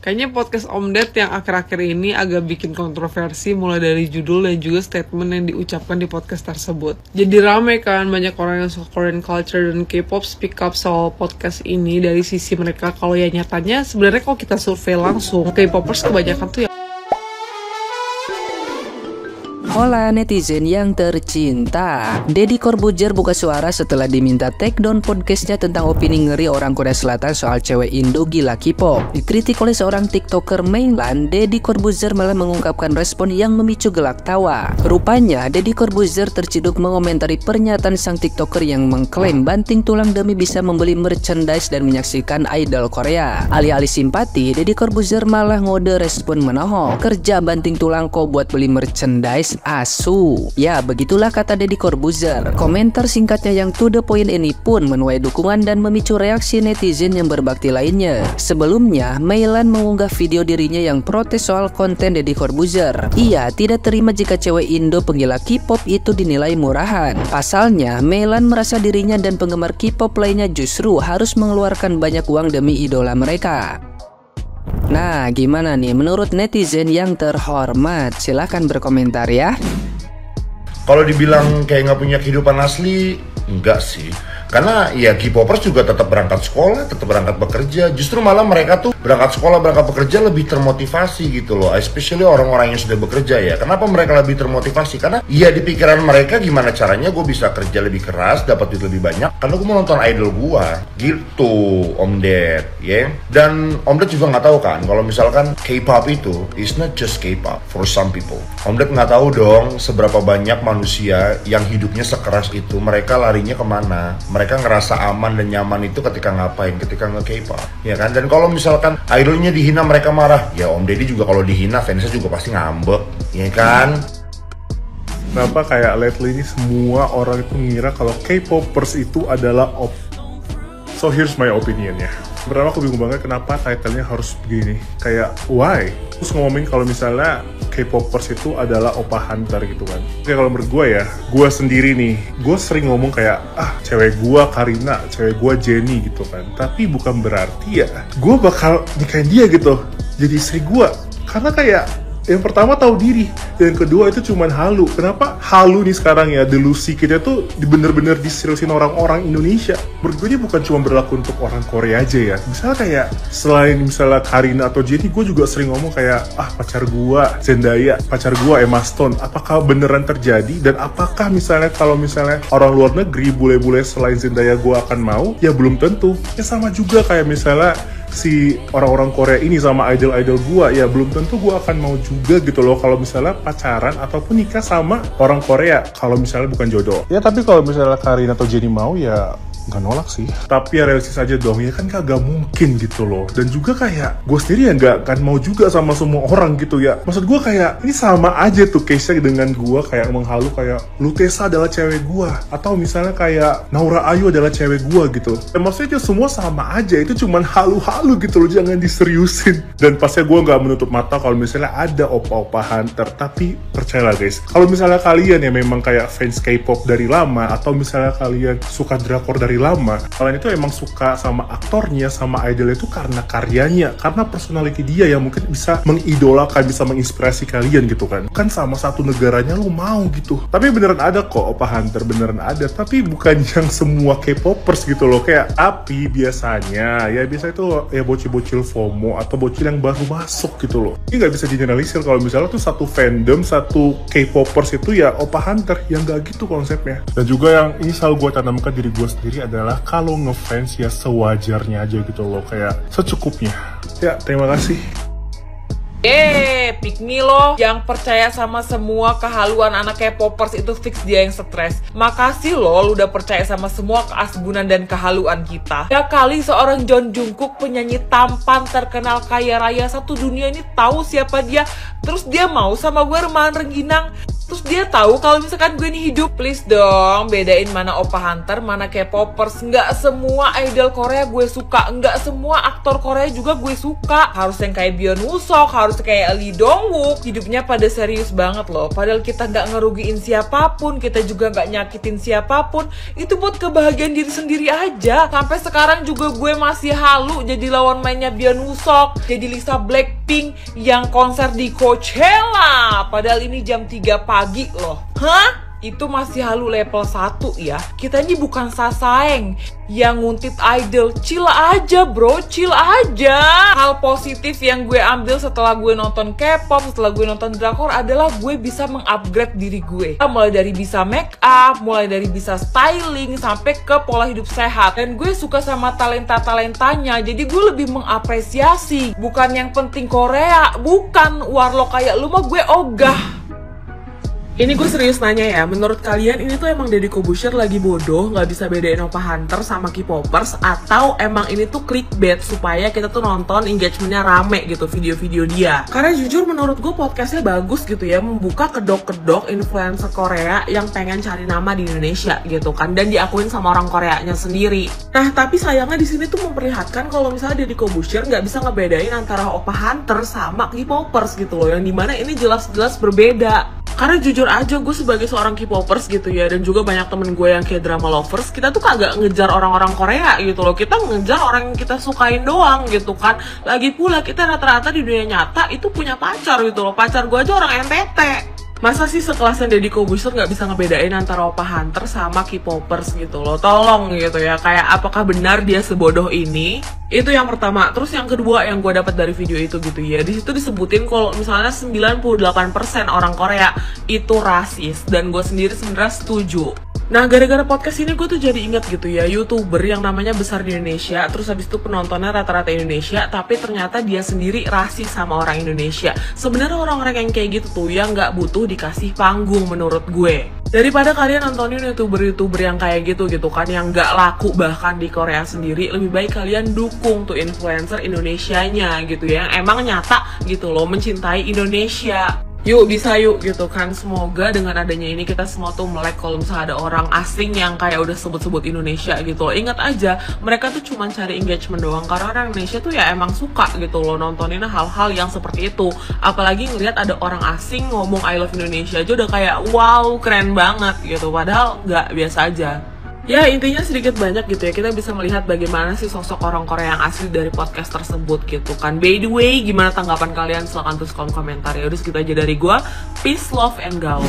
Kayaknya podcast Om Ded yang akhir-akhir ini agak bikin kontroversi mulai dari judul dan juga statement yang diucapkan di podcast tersebut. Jadi rame kan, banyak orang yang suka Korean culture dan K-pop speak up soal podcast ini dari sisi mereka. Kalau ya nyatanya sebenarnya kalau kita survei langsung, K-popers kebanyakan tuh ya. Hola netizen yang tercinta, Deddy Corbuzier buka suara setelah diminta take down podcastnya tentang opini ngeri orang Korea Selatan soal cewek Indo gila K-pop. Dikritik oleh seorang tiktoker mainland, Deddy Corbuzier malah mengungkapkan respon yang memicu gelak tawa. Rupanya Deddy Corbuzier terciduk mengomentari pernyataan sang tiktoker yang mengklaim banting tulang demi bisa membeli merchandise dan menyaksikan idol Korea. Alih-alih simpati, Deddy Corbuzier malah ngode respon menohok, kerja banting tulang kok buat beli merchandise asu. Ya, begitulah kata Deddy Corbuzier. Komentar singkatnya yang to the point ini pun menuai dukungan dan memicu reaksi netizen yang berbakti lainnya. Sebelumnya, Meilan mengunggah video dirinya yang protes soal konten Deddy Corbuzier. Ia tidak terima jika cewek Indo penggila K-pop itu dinilai murahan. Pasalnya, Meilan merasa dirinya dan penggemar K-pop lainnya justru harus mengeluarkan banyak uang demi idola mereka. Nah, gimana nih menurut netizen yang terhormat? Silahkan berkomentar ya. Kalau dibilang kayak nggak punya kehidupan asli, enggak sih. Karena ya K-popers juga tetap berangkat sekolah, tetap berangkat bekerja. Justru malah mereka tuh berangkat sekolah, berangkat bekerja lebih termotivasi gitu loh. Especially orang-orang yang sudah bekerja ya. Kenapa mereka lebih termotivasi? Karena ya di pikiran mereka gimana caranya gue bisa kerja lebih keras, dapat duit lebih banyak. Karena gue mau nonton idol gue. Gitu Om Ded, ya. Dan Om Ded juga nggak tahu kan kalau misalkan K-pop itu is not just K-pop for some people. Om Ded nggak tahu dong seberapa banyak manusia yang hidupnya sekeras itu, mereka larinya kemana. Mereka ngerasa aman dan nyaman itu ketika ngapain? Ketika nge-K-pop, ya kan? Dan kalau misalkan idolnya dihina mereka marah, ya Om Deddy juga kalau dihina fansnya juga pasti ngambek, ya kan? Kenapa kayak lately ini semua orang itu mengira kalau K-popers itu adalah So here's my opinion ya. Pertama aku bingung banget kenapa title-nya harus begini. Kayak why? Terus ngomongin kalau misalnya K-popers itu adalah opa hunter gitu kan. Oke, kalau menurut gue ya, gue sendiri nih, gue sering ngomong kayak, cewek gue Karina, cewek gue Jenny gitu kan. Tapi bukan berarti ya, gue bakal nikahin dia gitu, jadi istri gue. Karena kayak, yang pertama tahu diri, dan yang kedua itu cuman halu. Kenapa halu nih sekarang ya, delusi kita tuh bener-bener diseriusin orang-orang Indonesia. Menurut gue ini bukan cuma berlaku untuk orang Korea aja ya. Misalnya kayak, selain misalnya Karina atau Jenny, gue juga sering ngomong kayak, pacar gue Zendaya, pacar gue Emma Stone. Apakah beneran terjadi? Dan apakah misalnya kalau misalnya orang luar negeri, bule-bule selain Zendaya gue akan mau? Ya belum tentu. Ya sama juga kayak misalnya si orang-orang Korea ini sama idol-idol gua, ya belum tentu gua akan mau juga gitu loh kalau misalnya pacaran ataupun nikah sama orang Korea kalau misalnya bukan jodoh. Ya tapi kalau misalnya Karina atau Jenny mau ya nggak nolak sih, tapi ya realistis aja dong, ya kan kagak mungkin gitu loh. Dan juga kayak gue sendiri ya nggak akan mau juga sama semua orang gitu ya. Maksud gue kayak ini sama aja tuh case-nya dengan gue kayak menghalu kayak Lutesa adalah cewek gue, atau misalnya kayak Naura Ayu adalah cewek gue gitu. Dan maksudnya itu semua sama aja, itu cuman halu-halu gitu loh, jangan diseriusin. Dan pasnya gue nggak menutup mata kalau misalnya ada opa-opa hunter, tapi percayalah guys, kalau misalnya kalian ya memang kayak fans K-pop dari lama, atau misalnya kalian suka drakor dari lama, kalian itu emang suka sama aktornya, sama idolnya itu karena karyanya, karena personality dia yang mungkin bisa mengidolakan, bisa menginspirasi kalian gitu kan. Kan sama satu negaranya lu mau gitu. Tapi beneran ada kok opa hunter, beneran ada, tapi bukan yang semua K-popers gitu loh. Kayak tapi biasanya itu ya bocil-bocil FOMO atau bocil yang baru masuk gitu loh. Ini nggak bisa generalisir kalau misalnya tuh satu fandom, satu K-popers itu ya opa hunter, yang nggak gitu konsepnya. Dan juga yang ini selalu gue tanamkan diri gue sendiri adalah kalau ngefans ya sewajarnya aja gitu loh, kayak secukupnya. Ya, terima kasih. Pick me lo yang percaya sama semua kehaluan anak K-popers itu fix dia yang stres. Makasih lo lu udah percaya sama semua keasbunan dan kehaluan kita. Ya kali seorang John Jungkook, penyanyi tampan terkenal kaya raya satu dunia ini tahu siapa dia, terus dia mau sama gue remahan rengginang. Terus dia tahu kalau misalkan gue nih hidup. Please dong, bedain mana Oppa Hunter, mana K-popers. Nggak semua idol Korea gue suka, nggak semua aktor Korea juga gue suka. Harus yang kayak Byeon Woosok, harus kayak Lee Dong Wook. Hidupnya pada serius banget loh. Padahal kita nggak ngerugiin siapapun, kita juga nggak nyakitin siapapun. Itu buat kebahagiaan diri sendiri aja. Sampai sekarang juga gue masih halu jadi lawan mainnya Byeon Woosok, jadi Lisa Blackpink yang konser di Coachella. Padahal ini jam 3 pagi loh. Hah? Itu masih halu level 1 ya. Kita ini bukan sasaeng yang nguntit idol. Chill aja bro, chill aja. Hal positif yang gue ambil setelah gue nonton K-pop, setelah gue nonton drakor adalah gue bisa mengupgrade diri gue. Mulai dari bisa make up, mulai dari bisa styling, sampai ke pola hidup sehat. Dan gue suka sama talenta-talentanya, jadi gue lebih mengapresiasi. Bukan yang penting Korea, bukan warlock kayak lu mah gue ogah. Ini gue serius nanya ya, menurut kalian ini tuh emang Deddy Corbuzier lagi bodoh, nggak bisa bedain Oppa Hunter sama K-popers, atau emang ini tuh clickbait supaya kita tuh nonton engagementnya rame gitu video-video dia? Karena jujur menurut gue podcastnya bagus gitu ya, membuka kedok-kedok influencer Korea yang pengen cari nama di Indonesia gitu kan, dan diakuin sama orang Koreanya sendiri. Nah tapi sayangnya di sini tuh memperlihatkan kalau misalnya Deddy Corbuzier nggak bisa ngebedain antara Oppa Hunter sama K-popers gitu loh, yang dimana ini jelas-jelas berbeda. Karena jujur aja gue sebagai seorang K-popers gitu ya, dan juga banyak temen gue yang kayak drama lovers, kita tuh kagak ngejar orang-orang Korea gitu loh. Kita ngejar orang yang kita sukain doang gitu kan. Lagi pula kita rata-rata di dunia nyata itu punya pacar gitu loh. Pacar gue aja orang NTT. Masa sih sekelasnya Deddy Corbuzier nggak bisa ngebedain antara Oppa Hunter sama K-popers gitu loh? Tolong gitu ya, kayak apakah benar dia sebodoh ini? Itu yang pertama. Terus yang kedua yang gue dapat dari video itu gitu ya, di situ disebutin kalau misalnya 98% orang Korea itu rasis, dan gue sendiri sebenarnya setuju. Nah, gara-gara podcast ini gue tuh jadi inget gitu ya, YouTuber yang namanya besar di Indonesia, terus habis itu penontonnya rata-rata Indonesia, tapi ternyata dia sendiri rasis sama orang Indonesia. Sebenarnya orang-orang yang kayak gitu tuh yang nggak butuh dikasih panggung menurut gue. Daripada kalian nontonin YouTuber-YouTuber yang kayak gitu kan, yang nggak laku bahkan di Korea sendiri, lebih baik kalian dukung tuh influencer Indonesianya gitu ya, yang emang nyata gitu loh mencintai Indonesia. Yuk bisa yuk gitu kan. Semoga dengan adanya ini kita semua tuh melek kalau misalnya ada orang asing yang kayak udah sebut-sebut Indonesia gitu loh. Ingat aja, mereka tuh cuma cari engagement doang, karena orang Indonesia tuh ya emang suka gitu loh nontonin hal-hal yang seperti itu. Apalagi ngelihat ada orang asing ngomong I love Indonesia aja udah kayak wow keren banget gitu, padahal nggak, biasa aja. Ya intinya sedikit banyak gitu ya, kita bisa melihat bagaimana sih sosok orang Korea yang asli dari podcast tersebut gitu kan. By the way, gimana tanggapan kalian? Silahkan tulis kolom komentar ya. Udah segitu aja dari gua. Peace, love, and gaul.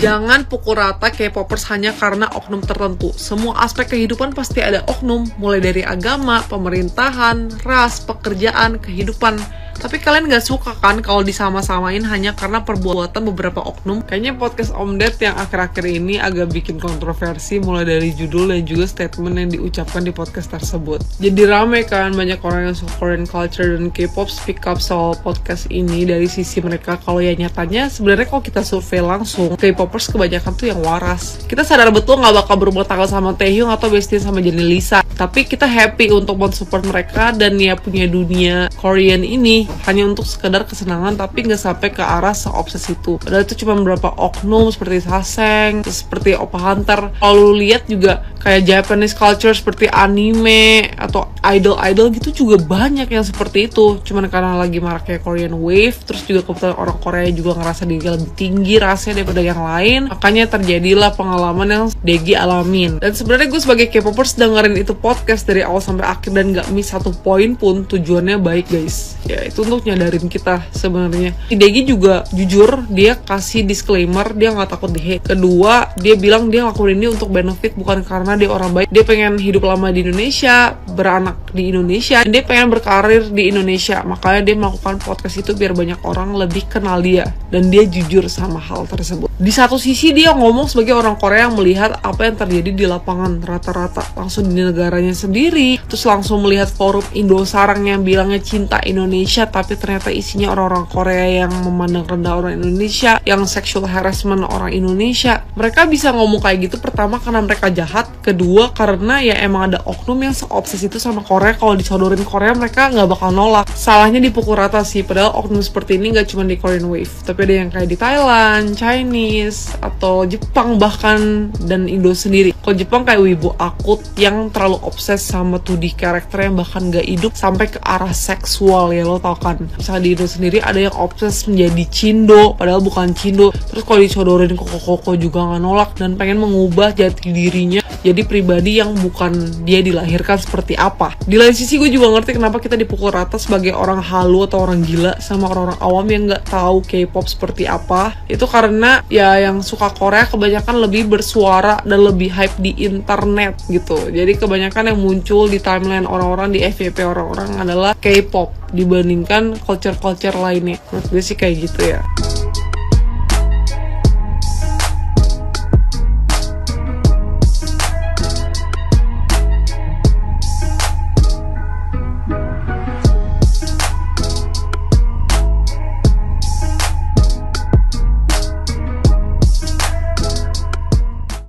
Jangan pukul rata K-popers hanya karena oknum tertentu. Semua aspek kehidupan pasti ada oknum, mulai dari agama, pemerintahan, ras, pekerjaan, kehidupan. Tapi kalian gak suka kan kalau disama-samain hanya karena perbuatan beberapa oknum? Kayaknya podcast Om Ded yang akhir-akhir ini agak bikin kontroversi, mulai dari judul dan juga statement yang diucapkan di podcast tersebut. Jadi rame kan, banyak orang yang suka Korean culture dan K-pop speak up soal podcast ini dari sisi mereka. Kalau ya nyatanya sebenarnya kalau kita survei langsung, K-popers kebanyakan tuh yang waras. Kita sadar betul gak bakal berumah tangga sama Taehyung atau bestiin sama Jennie Lisa, tapi kita happy untuk mensupport mereka dan ya punya dunia Korean ini hanya untuk sekedar kesenangan, tapi nggak sampai ke arah seobses itu. Padahal itu cuma beberapa oknum seperti Saseng, seperti Oppa Hunter. Kalau lu lihat juga kayak Japanese culture seperti anime atau idol-idol gitu juga banyak yang seperti itu. Cuman karena lagi maraknya Korean Wave, terus juga kebetulan orang Korea juga ngerasa diri lebih tinggi rasanya daripada yang lain, makanya terjadilah pengalaman yang Degi alamin. Dan sebenarnya gue sebagai K-popers dengerin itu podcast dari awal sampai akhir dan nggak miss satu poin pun. Tujuannya baik guys, ya itu untuk nyadarin kita sebenarnya. Degi juga jujur, dia kasih disclaimer dia nggak takut di-hate. Kedua, dia bilang dia ngelakuin ini untuk benefit, bukan karena dia orang baik. Dia pengen hidup lama di Indonesia, beranak di Indonesia, dia pengen berkarir di Indonesia, makanya dia melakukan podcast itu biar banyak orang lebih kenal dia, dan dia jujur sama hal tersebut. Di satu sisi dia ngomong sebagai orang Korea yang melihat apa yang terjadi di lapangan rata-rata langsung di negaranya sendiri, terus langsung melihat forum Indosarang yang bilangnya cinta Indonesia tapi ternyata isinya orang-orang Korea yang memandang rendah orang Indonesia, yang sexual harassment orang Indonesia. Mereka bisa ngomong kayak gitu pertama karena mereka jahat, Kedua, karena ya emang ada oknum yang seobses itu sama Korea, kalau disodorin Korea mereka nggak bakal nolak. Salahnya dipukul rata sih, padahal oknum seperti ini nggak cuma di Korean Wave, tapi ada yang kayak di Thailand, Chinese, atau Jepang bahkan, dan Indo sendiri. Kalau Jepang kayak wibu akut yang terlalu obses sama 2D karakter yang bahkan nggak hidup sampai ke arah seksual ya, lo tau kan. Misalnya di Indo sendiri ada yang obses menjadi cindo, padahal bukan cindo. Terus kalau disodorin koko-koko juga nggak nolak dan pengen mengubah jati dirinya jadi pribadi yang bukan dia dilahirkan seperti apa. Di lain sisi gue juga ngerti kenapa kita dipukul rata sebagai orang halu atau orang gila sama orang-orang awam yang nggak tahu K-pop seperti apa. Itu karena ya yang suka Korea kebanyakan lebih bersuara dan lebih hype di internet gitu. Jadi kebanyakan yang muncul di timeline orang-orang, di FYP orang-orang adalah K-pop dibandingkan culture-culture lainnya. Menurut gue sih kayak gitu ya.